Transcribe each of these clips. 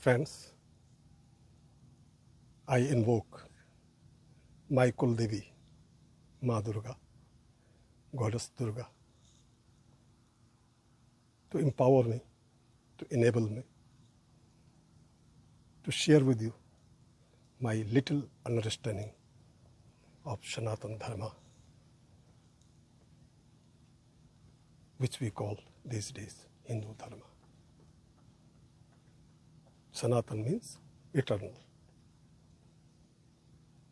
Friends, I invoke my Kuldevi, Ma Durga, Goddess Durga, to empower me, to enable me, to share with you my little understanding of Sanatan Dharma, which we call these days Hindu Dharma. Sanatan means eternal.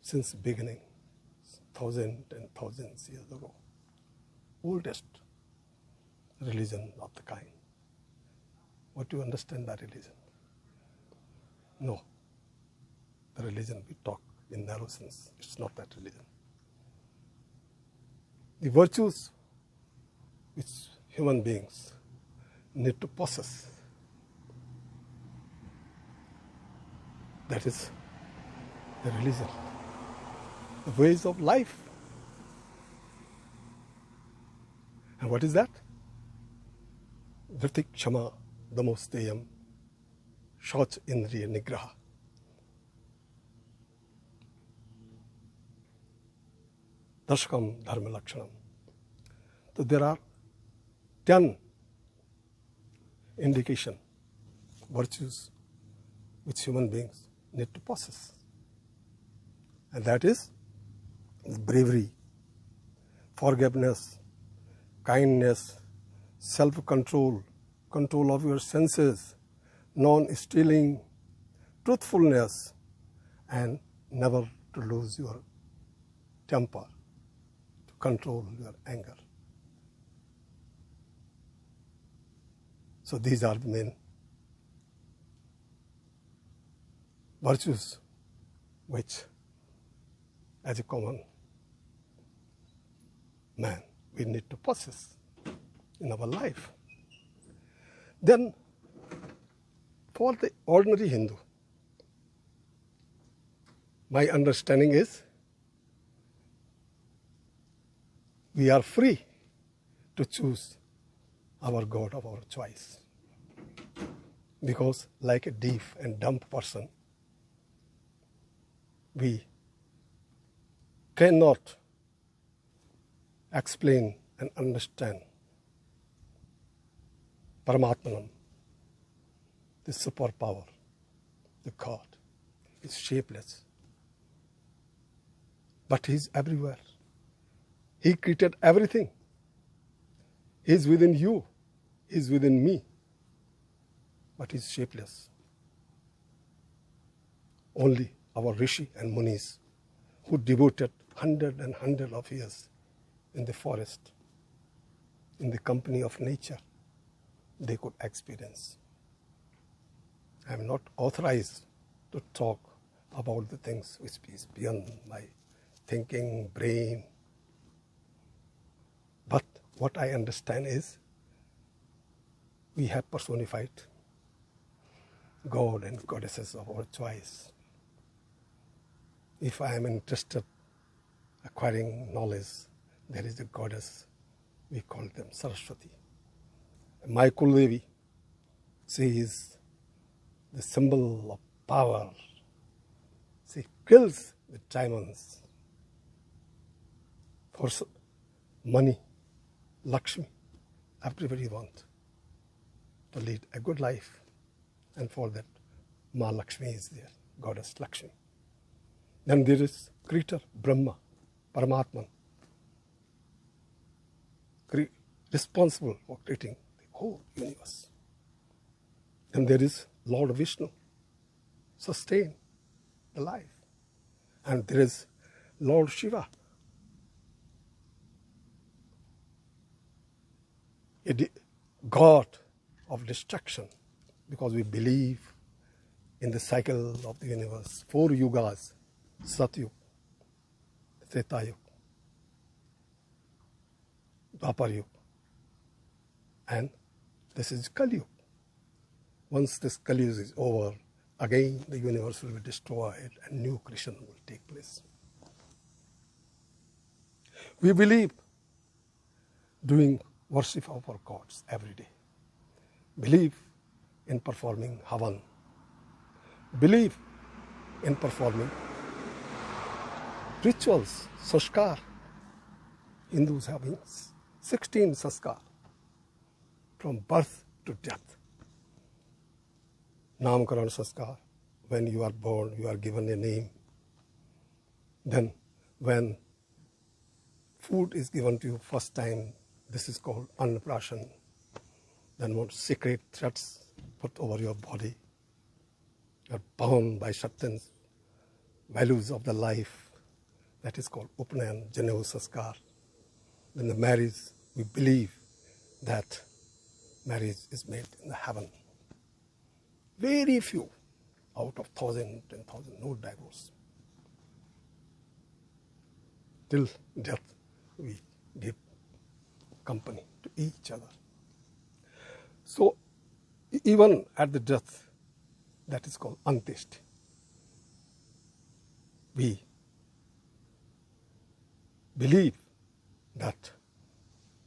Since beginning, thousands and thousands years ago, oldest religion of the kind. What do you understand by religion? No. The religion we talk in narrow sense, it's not that religion. The virtues which human beings need to possess, that is the religion, the ways of life. And what is that? Vritik Kshama Damosteyam Shauch Indriya Nigraha. Dashkam Dharma Lakshanam. So there are 10 indication virtues which human beings need to possess. And that is bravery, forgiveness, kindness, self-control, control of your senses, non-stealing, truthfulness, and never to lose your temper, to control your anger. So these are the main virtues which, as a common man, we need to possess in our life. Then, for the ordinary Hindu, my understanding is we are free to choose our God of our choice. Because like a deaf and dumb person, we cannot explain and understand Paramatmanam, the superpower, the God. Is shapeless. But He is everywhere. He created everything. He is within you. He is within me. But He is shapeless. Only our Rishi and Munis, who devoted hundreds and hundreds of years in the forest, in the company of nature, they could experience. I am not authorized to talk about the things which is beyond my thinking, brain. But what I understand is we have personified God and goddesses of our choice. If I am interested in acquiring knowledge, there is a goddess, we call them Saraswati. My Kuldevi, she is the symbol of power. She kills the diamonds for money, Lakshmi. Everybody wants to lead a good life. And for that, Ma Lakshmi is there, Goddess Lakshmi. Then there is Creator, Brahma, Paramatman, responsible for creating the whole universe. Then there is Lord Vishnu, sustain the life. And there is Lord Shiva, a God of destruction, because we believe in the cycle of the universe. 4 yugas, Satyug, Tretayug, Dwapar and this is Kali. Once this Kali is over, again the universe will be destroyed and new creation will take place. We believe doing worship of our gods every day. Believe in performing Havan, believe in performing rituals, sanskar. Hindus having 16 sanskar from birth to death. Namakaran sanskar, when you are born, you are given a name. Then when food is given to you first time, this is called annaprashan. Then what secret threads put over your body. You are bound by certain values of the life. That is called Upanayan, Janev Sanskar. Then the marriage, we believe that marriage is made in the heaven. Very few out of 1,000, 10,000, no divorce. Till death, we give company to each other. So, even at the death, that is called antishti. We believe that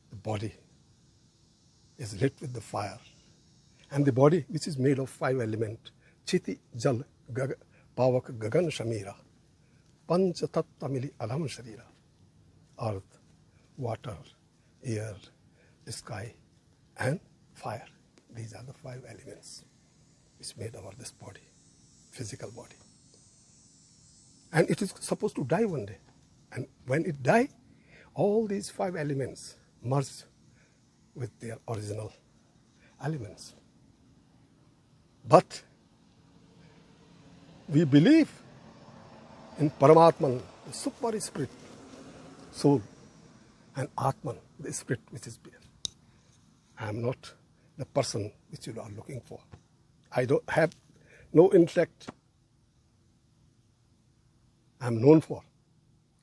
the body is lit with the fire. And the body, which is made of 5 elements, chiti, jal, pavak, gagan, shamira, pancha tattva mili alam sharira, earth, water, air, sky, and fire. These are the 5 elements which made over this body, physical body. And it is supposed to die one day. And when it dies, all these 5 elements merge with their original elements. But we believe in Paramatman, the super spirit, soul, and Atman, the spirit which is there. I am not the person which you are looking for. I don't have no intellect. I am known for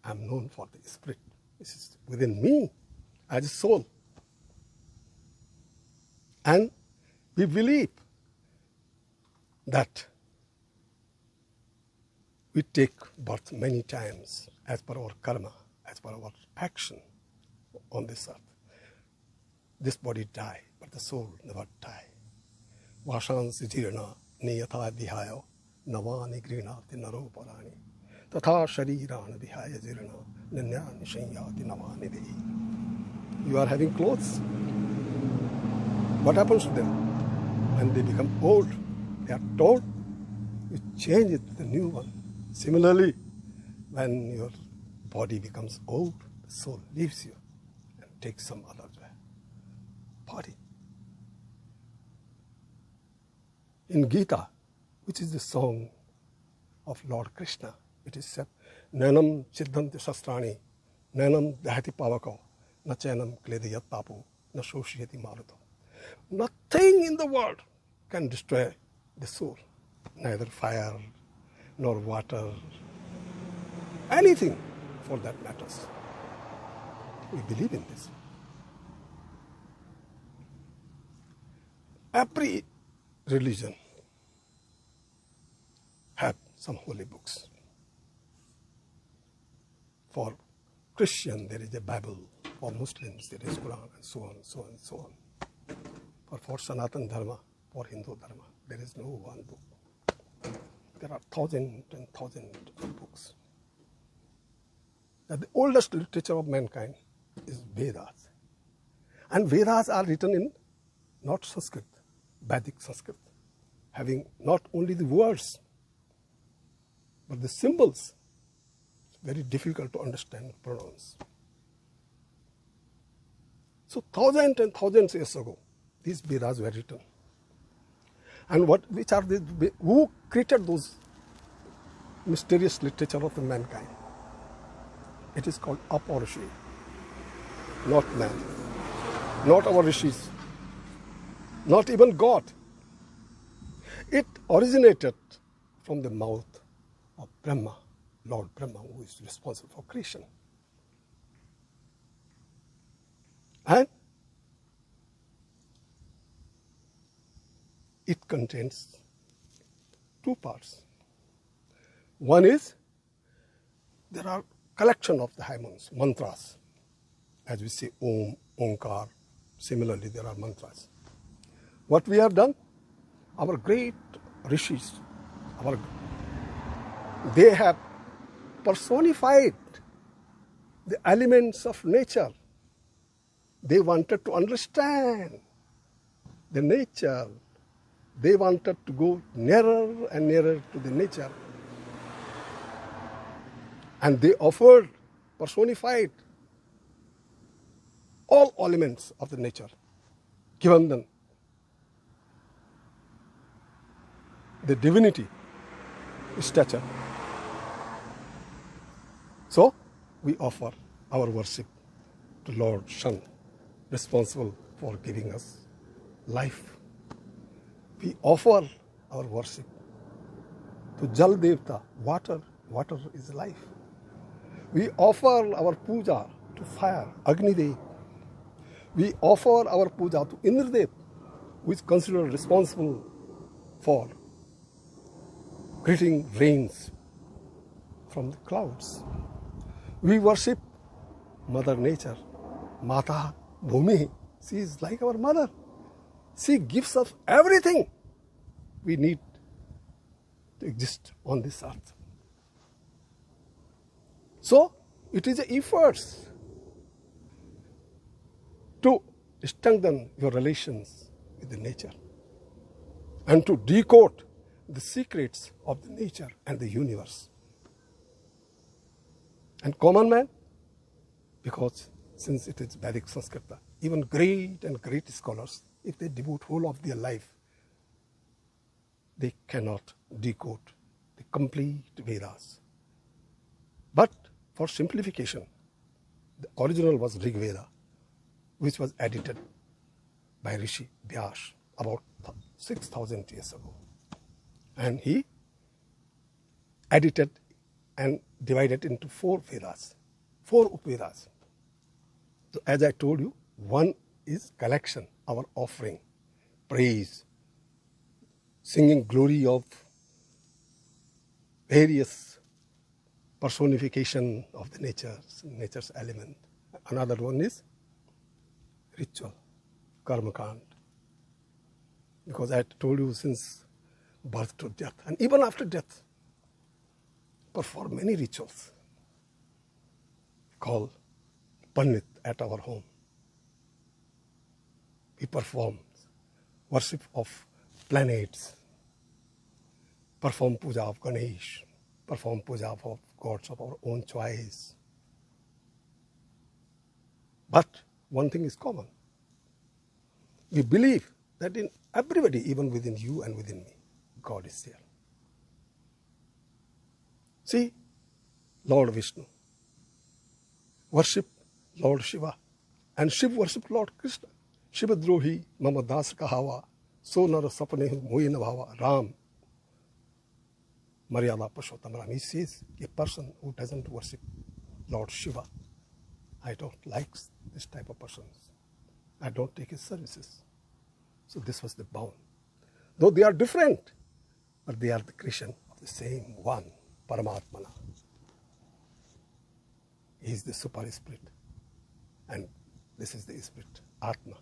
the spirit which is within me as a soul. And we believe that we take birth many times as per our karma, as per our action on this earth. This body die, but the soul never die. Vashansi jirna niyatha vihayo navani grinati naro parani tatha sharirana vihaya jirna ninyani shanyati navani vehi. You are having clothes. What happens to them? When they become old, they are told, you change it to the new one. Similarly, when your body becomes old, the soul leaves you and takes some other body. In Gita, which is the song of Lord Krishna, it is said, Nanam chidanti shastrani, nanam dahati pavako, nachanam klediyat tapu, na shoshiyati maruto. Nothing in the world can destroy the soul, neither fire nor water, anything for that matters. We believe in this. Every religion have some holy books. For Christian, there is a Bible. For Muslims, there is Quran, and so on, so on, so on. For Sanatan Dharma, for Hindu Dharma, there is no one book. There are thousands and thousands of books. The oldest literature of mankind is Vedas. And Vedas are written in not Sanskrit, Vedic Sanskrit, having not only the words, but the symbols. It's very difficult to understand and pronounce. So thousands and thousands of years ago, these Vedas were written. And who created those mysterious literature of the mankind? It is called Aparishi, not man, not our rishis, not even God. It originated from the mouth of Brahma, Lord Brahma, who is responsible for creation. And it contains 2 parts. One is, there are collection of the hymns, mantras. As we say Om, Omkar, similarly there are mantras. What we have done, our great rishis, our, they have personified the elements of nature. They wanted to understand the nature. They wanted to go nearer and nearer to the nature. And they offered, personified all elements of the nature, given them the divinity stature. So we offer our worship to Lord Sun, responsible for giving us life. We offer our worship to Jal Devta, water. Water is life. We offer our puja to fire, Agni Dev. We offer our puja to Indradev, who is considered responsible for creating rains from the clouds. We worship Mother Nature, Mata Bhumi. She is like our mother. She gives us everything we need to exist on this earth. So, it is an effort to strengthen your relations with the nature and to decode the secrets of the nature and the universe. And common man, because since it is Vedic Sanskrita, even great and great scholars, if they devote whole of their life, they cannot decode the complete Vedas. But for simplification, the original was Rig Veda, which was edited by Rishi Vyas about 6,000 years ago. And he edited and divided into 4 Vedas, 4 Upavedas. So as I told you, one is collection, our offering, praise, singing glory of various personification of the nature's element. Another one is ritual, karma kand. Because I told you since birth to death, and even after death, perform many rituals. Call Pandit at our home. We perform worship of planets, perform puja of Ganesh, perform puja of gods of our own choice. But one thing is common. We believe that in everybody, even within you and within me, God is there. See, Lord Vishnu, worship Lord Shiva, and Shiv worship Lord Krishna. Shiva drohi mama das kahawa, so nar sapne mohi nabhava, Ram, Maryada Purushottam Ram. He says, a person who doesn't worship Lord Shiva, I don't like this type of persons. I don't take his services. So this was the bound. Though they are different, but they are the creation of the same one, Paramatmana. He is the super spirit, and this is the spirit, Atma.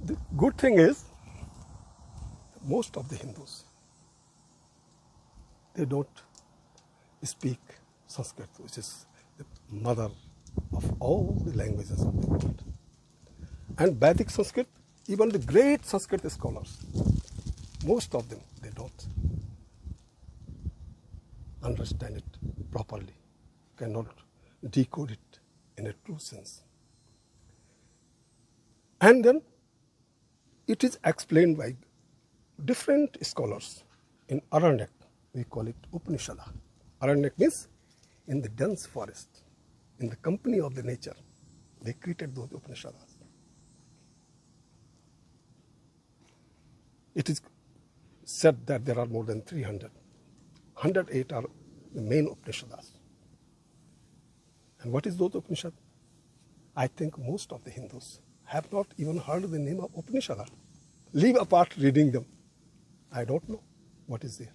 The good thing is, most of the Hindus, they don't speak Sanskrit, which is the mother of all the languages of the world. And Vedic Sanskrit, even the great Sanskrit scholars, most of them, they don't understand it properly, cannot decode it in a true sense. And then it is explained by different scholars. In Aranyak, we call it Upanishad. Aranyak means in the dense forest, in the company of the nature, they created those Upanishads. It is said that there are more than 300. 108 are the main Upanishads. And what is those Upanishads? I think most of the Hindus have not even heard the name of Upanishad. Leave apart reading them. I don't know what is there,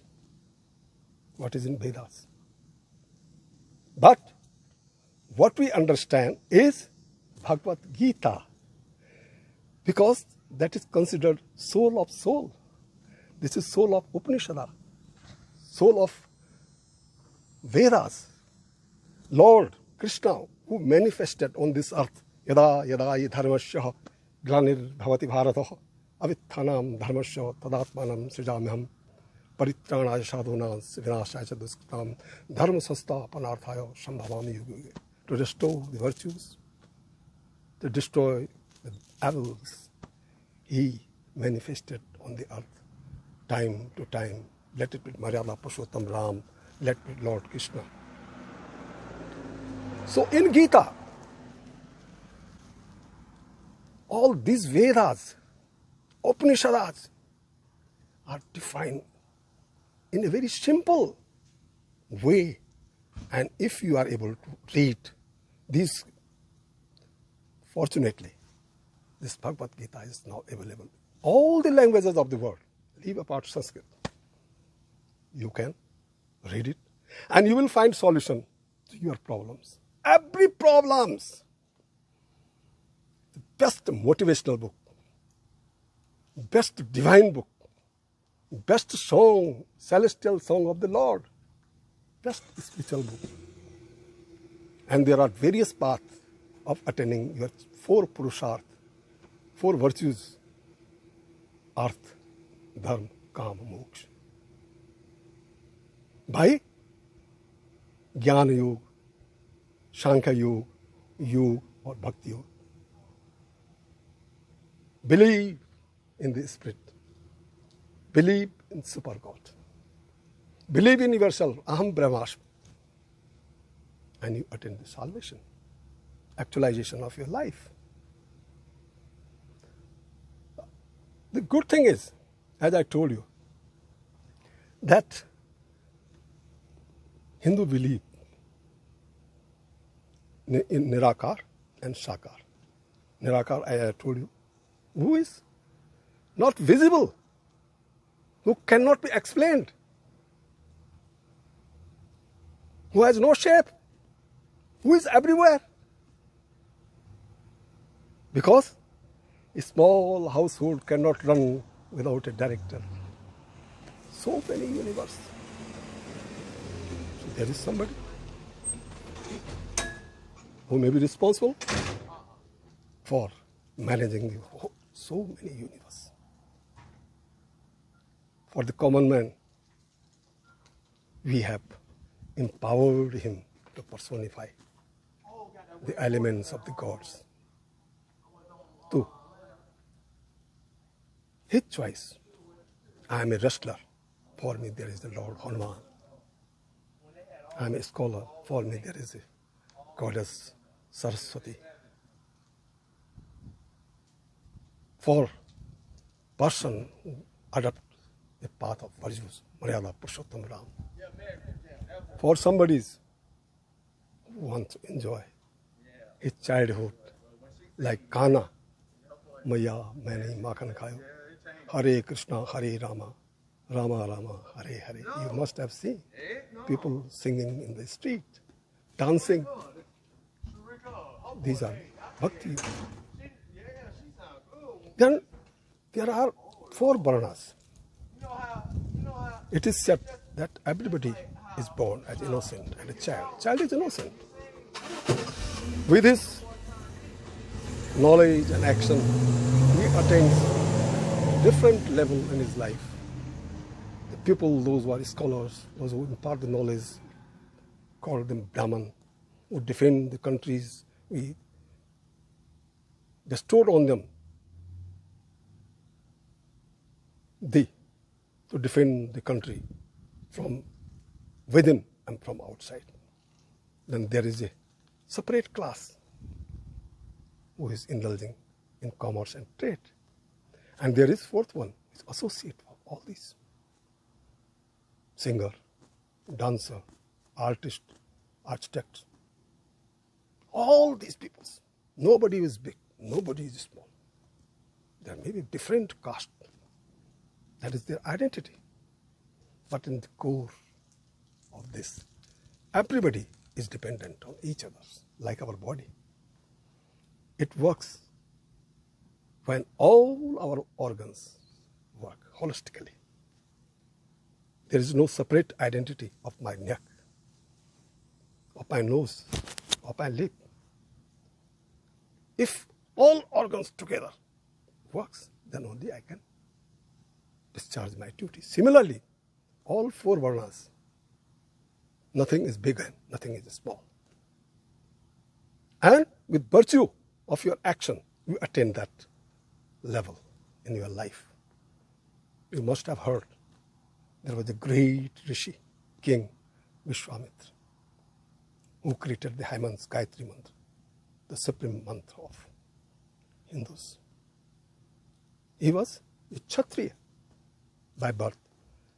what is in Vedas. But what we understand is Bhagavad Gita. Because that is considered soul of soul. This is soul of Upanishad, soul of Vedas. Lord Krishna, who manifested on this earth, yada yada hi dharmasya glanir bhavati bharata avithanam dharmasya tadatmanam srijamyam paritranaya sadhunam vinashaya duskritam dharma sansthapanarthaya sambhavami yuge. To restore the virtues, to destroy the evils, he manifested on the earth time to time. Let it be Maryada Purushottam Ram, let it be Lord Krishna. So in Gita, all these Vedas, Upanishads are defined in a very simple way. And if you are able to read these, fortunately, this Bhagavad Gita is now available. All the languages of the world, leave apart Sanskrit. You can read it and you will find solution to your problems. Every problems. The best motivational book, best divine book, best song, celestial song of the Lord, best spiritual book. And there are various paths of attaining your 4 purusharth, 4 virtues: arth, dharma, kama, moksha. By Jnana Yoga, Sankhya Yoga, Yoga or Bhakti Yoga. Believe in the Spirit. Believe in Super God. Believe in yourself, Aham Brahmasmi. And you attain the salvation, actualization of your life. The good thing is, as I told you, that Hindu believe in Nirakar and Sakar. Nirakar, as I told you, who is not visible, who cannot be explained, who has no shape, who is everywhere. Because a small household cannot run without a director. So many universes. So there is somebody who may be responsible for managing so many universes. For the common man, we have empowered him to personify the elements of the gods. To his choice. I am a wrestler. For me there is the Lord Hanuman. I am a scholar. For me there is a goddess Saraswati. For person who adopt the path of virtues, Maryada Purushottam Ram. For somebody who wants to enjoy his childhood, like Kana, Maya, Mani, Makhan Khayo, Hare Krishna, Hare Rama, Rama Rama, Hare Hare. You must have seen people singing in the street, dancing. These are bhakti. Then there are 4 varnas. It is said that everybody is born as innocent and a child. Child is innocent. With his knowledge and action, he attains different level in his life. The people, those who are scholars, those who impart the knowledge, call them Brahman, who defend the countries we bestowed on them to defend the country from within and from outside. Then there is a separate class who is indulging in commerce and trade. And there is 4th one, is associate of all these. Singer, dancer, artist, architect. All these peoples. Nobody is big, nobody is small. There may be different caste. That is their identity. But in the core of this, everybody is dependent on each other, like our body. It works when all our organs work holistically. There is no separate identity of my neck, of my nose, of my lip. If all organs together works, then only I can discharge my duty. Similarly, all four varnas, nothing is big and nothing is small. And with virtue of your action, you attain that level in your life. You must have heard there was a great rishi, King Vishwamitra, who created the Haiman's Gayatri mantra, the supreme mantra of Hindus. He was a Kshatriya by birth,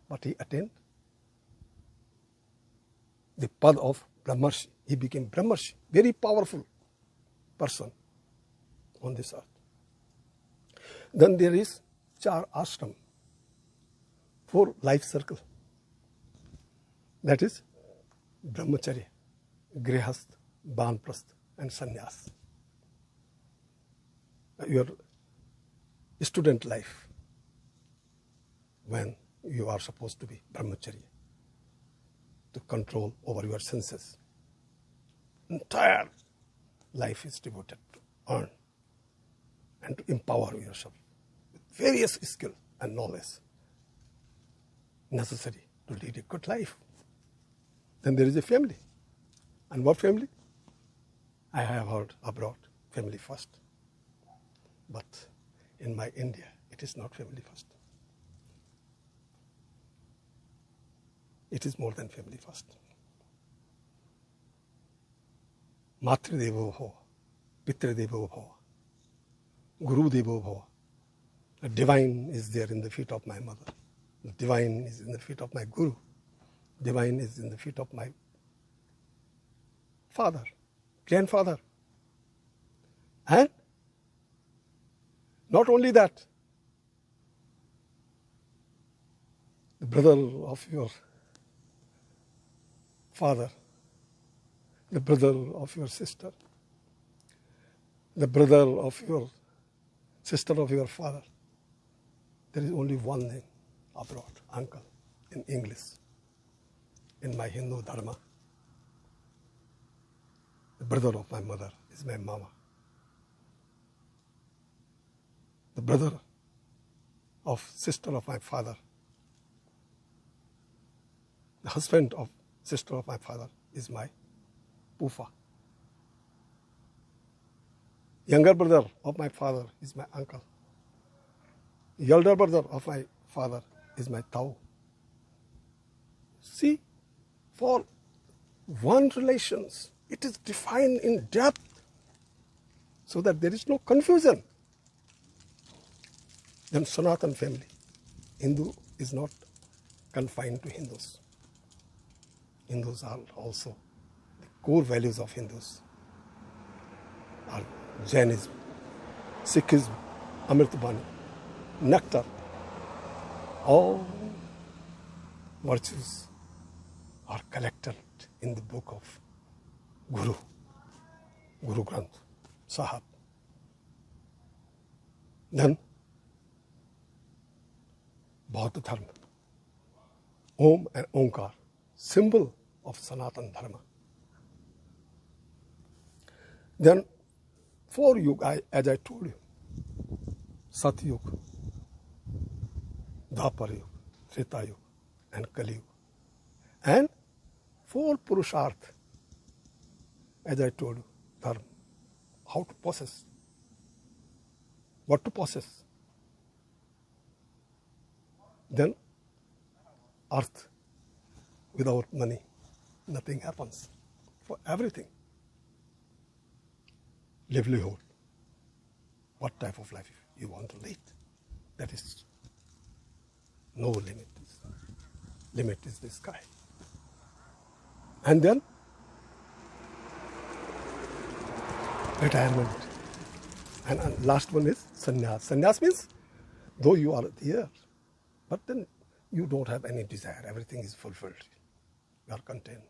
but he attained the pad of Brahmarshi. He became Brahmarshi, very powerful person on this earth. Then there is Char Ashram, 4 life circle. That is Brahmacharya, Grihastha, Banprastha and Sannyas. Your student life, when you are supposed to be Brahmacharya, to control over your senses. Entire life is devoted to earn and to empower yourself with various skills and knowledge necessary to lead a good life. Then there is a family. And what family? I have heard abroad, family first. But in my India, it is not family first. It is more than family first. Matridevo bhava, Pitridevo bhava, Guru Devo bhava. The divine is there in the feet of my mother. The divine is in the feet of my Guru. Divine is in the feet of my father, grandfather. And not only that, the brother of your father, the brother of your sister, the brother of your sister of your father. There is only one name abroad, uncle, in English, in my Hindu Dharma. The brother of my mother is my mama. The brother of sister of my father, the husband of sister of my father is my Pufa. Younger brother of my father is my uncle. The elder brother of my father is my Tau. See, for one relations, it is defined in depth so that there is no confusion. Then Sanatan family. Hindu is not confined to Hindus. Hindus are also the core values of Hindus are Jainism, Sikhism, Amritbani, Nectar. All virtues are collected in the book of Guru Granth Sahib. Then Bauddha Dharma, Om and Omkar, symbol of Sanatan Dharma. Then 4 yuga, as I told you, Sat Yuga, Dwapar Yuga, Treta Yuga and Kali Yuga. And 4 Purusharth, as I told you, Dharma, how to possess, what to possess. Then earth, without money, nothing happens. For everything. Livelihood. What type of life you want to lead? That is no limit. Limit is the sky. And then retirement. And last one is sannyas. Sannyas means though you are here, but then you don't have any desire. Everything is fulfilled. You are content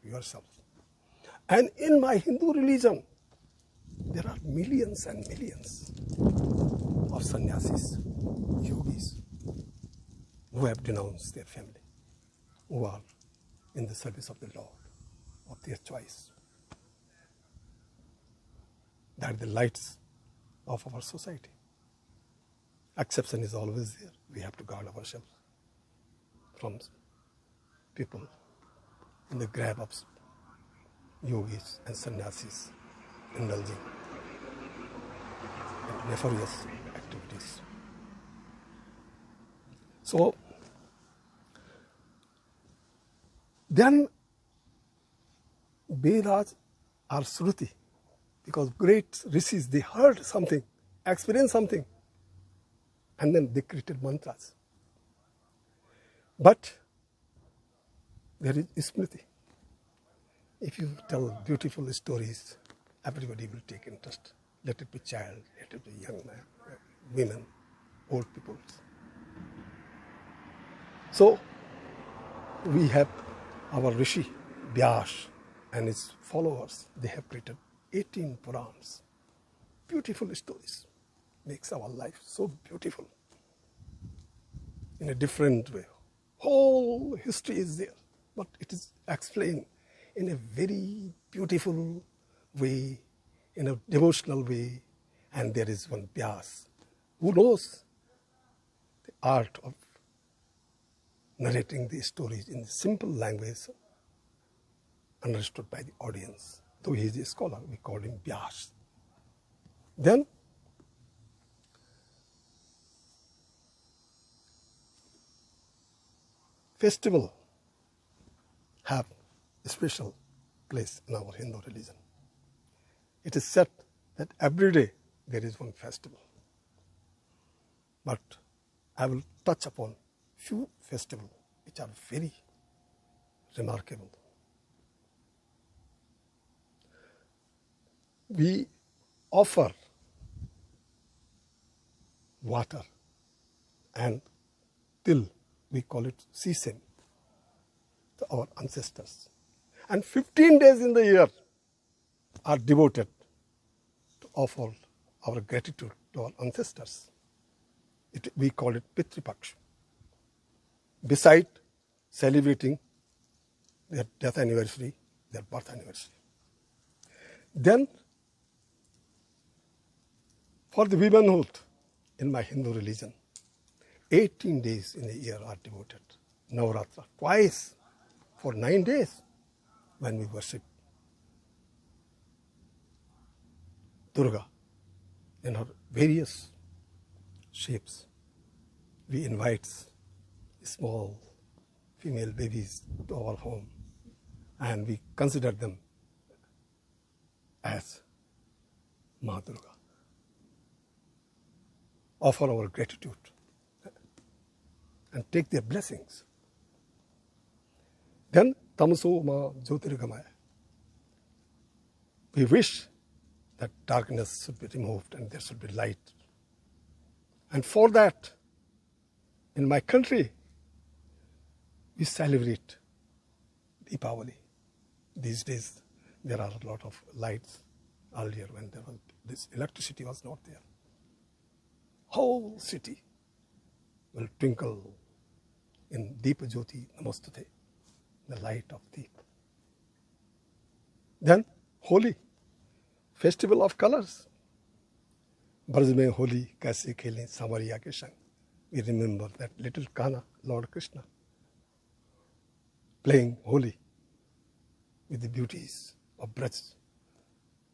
to yourself. And in my Hindu religion, there are millions and millions of sannyasis, yogis, who have denounced their family, who are in the service of the Lord, of their choice. They are the lights of our society. Exception is always there. We have to guard ourselves from people in the grab of yogis and sannyasis indulging in nefarious activities. So, then Vedas are Shruti, because great rishis, they heard something, experienced something, and then they created mantras. But there is Smriti. If you tell beautiful stories, everybody will take interest. Let it be child, let it be young man, women, old people. So, we have our Rishi, Vyas, and his followers. They have created 18 Purans. Beautiful stories. Makes our life so beautiful. In a different way. Whole history is there, but it is explained in a very beautiful way, in a devotional way. And there is one Vyas who knows the art of narrating these stories in simple language understood by the audience. Though he is a scholar, we call him Vyas. Then, festival have a special place in our Hindu religion. It is said that every day there is one festival. But I will touch upon few festivals which are very remarkable. We offer water and till, we call it sesame, to our ancestors. And 15 days in the year are devoted to offer our gratitude to our ancestors. We call it Pitripaksh. Beside celebrating their death anniversary, their birth anniversary. Then, for the womanhood in my Hindu religion, 18 days in a year are devoted. Navratra, twice for 9 days when we worship Durga in her various shapes. We invite small female babies to our home and we consider them as Ma Durga. Offer our gratitude and take their blessings. Then, Tamaso Ma Jyotirgamaya. We wish that darkness should be removed and there should be light. And for that, in my country, we celebrate Deepavali. These days, there are a lot of lights. Earlier, when there was this electricity was not there. Whole city will twinkle in Deepa Jyoti Namostate, the light of Deep. Then, Holi, festival of colors. Braj mein Holi kaise khele Samariya ke sang. We remember that little Kana, Lord Krishna, playing Holi with the beauties of Braj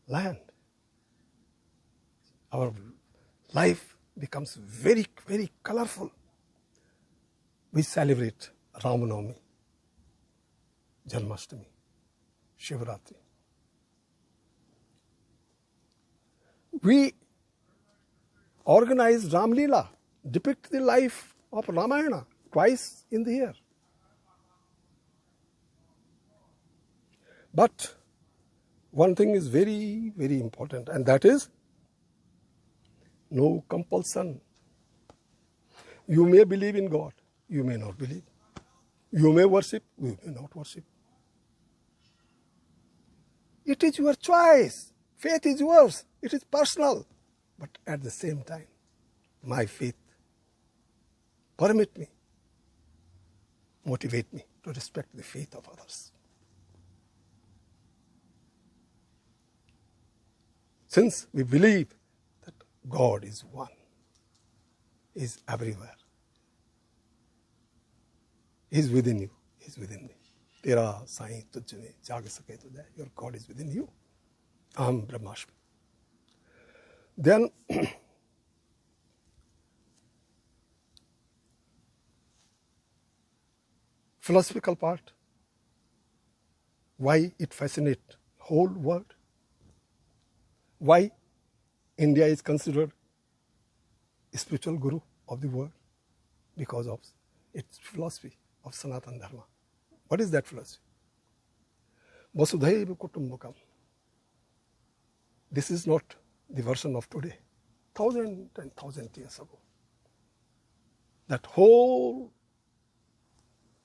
land. Our life becomes very, very colorful. We celebrate Ramanavami, Janmashtami, Shivaratri. We organize Ram Leela, depict the life of Ramayana twice in the year. But one thing is very, very important, and that is no compulsion. You may believe in God, you may not believe. You may worship, you may not worship. It is your choice. Faith is yours. It is personal. But at the same time, my faith. Permit me, motivate me to respect the faith of others. Since we believe that God is one, He is everywhere. He is within you, He is within me. Tera Sai tujh mein jag sake to jai. Your God is within you. Aham Brahmasmi. Then philosophical part, why it fascinates whole world, why India is considered spiritual guru of the world, because of its philosophy of Sanatan Dharma. What is that philosophy? Vasudhaiva Kutumbakam. This is not the version of today, 1,000 years ago. That whole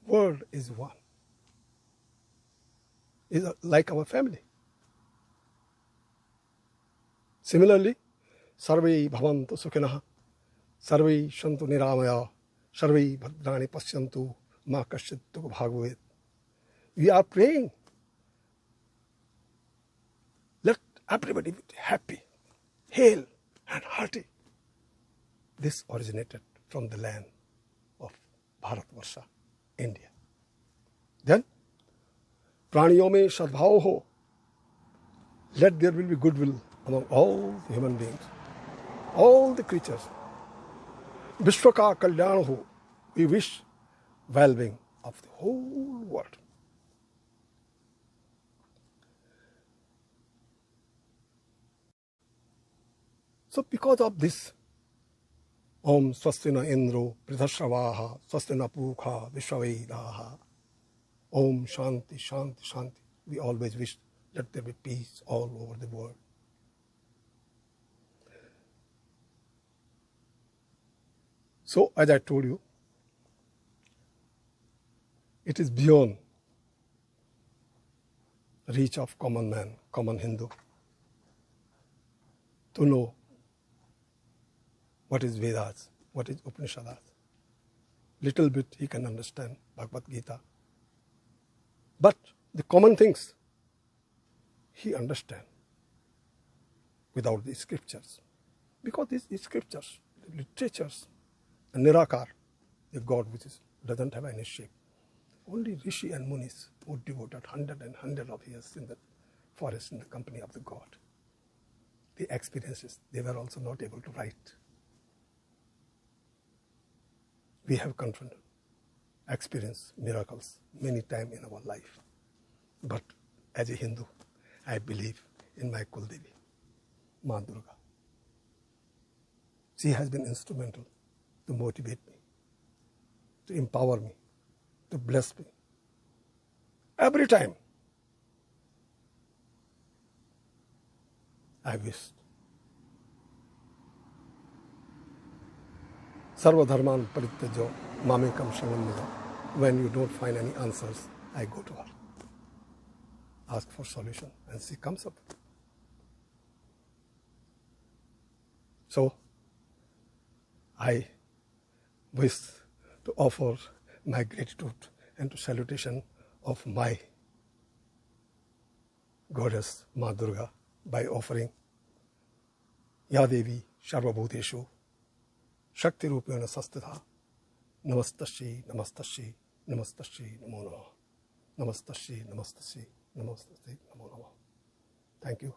world is one, is like our family. Similarly, Sarve Bhavantu Sukhinah, Sarve Shantu Niramaya, Sarve Bhadrani Pashyantu, Ma Kasyit Dukha Bhagavet. We are praying. Let everybody be happy, hale and hearty. This originated from the land of Bharatvarsha, India. Then, Praniyo mein sadbhav ho. Let there will be goodwill among all the human beings, all the creatures. Vishwa ka kalyan ho. We wish well-being of the whole world. So because of this, Om Swastina Indro Pridhashravaha Swastina Pukha Vishwavedaha, Om Shanti Shanti Shanti. We always wish that there be peace all over the world. So, as I told you, it is beyond reach of common man, common Hindu, to know what is Vedas, what is Upanishads. Little bit he can understand Bhagavad Gita. But the common things he understands without the scriptures. Because these scriptures, the literatures, and Nirakar, the God which doesn't have any shape. Only Rishi and Munis who devoted hundred of years in the forest in the company of the God. The experiences, they were also not able to write. We have confronted, experienced miracles many times in our life. But as a Hindu, I believe in my Kuldevi, Ma Durga. She has been instrumental to motivate me, to empower me, to bless me. Every time I wished. Sarva dharman parityajo mamekam shanam nija. When you don't find any answers, I go to her. Ask for solution and she comes up. So, I wish to offer my gratitude and to salutation of my goddess Ma Durga by offering Ya Devi Sarvabhuteshu Shakti Rupena Sastitha Namastashi Namastashi Namastashi Namo Namaha Namastashi Namastashi Namastashi Namo Namaha. Thank you.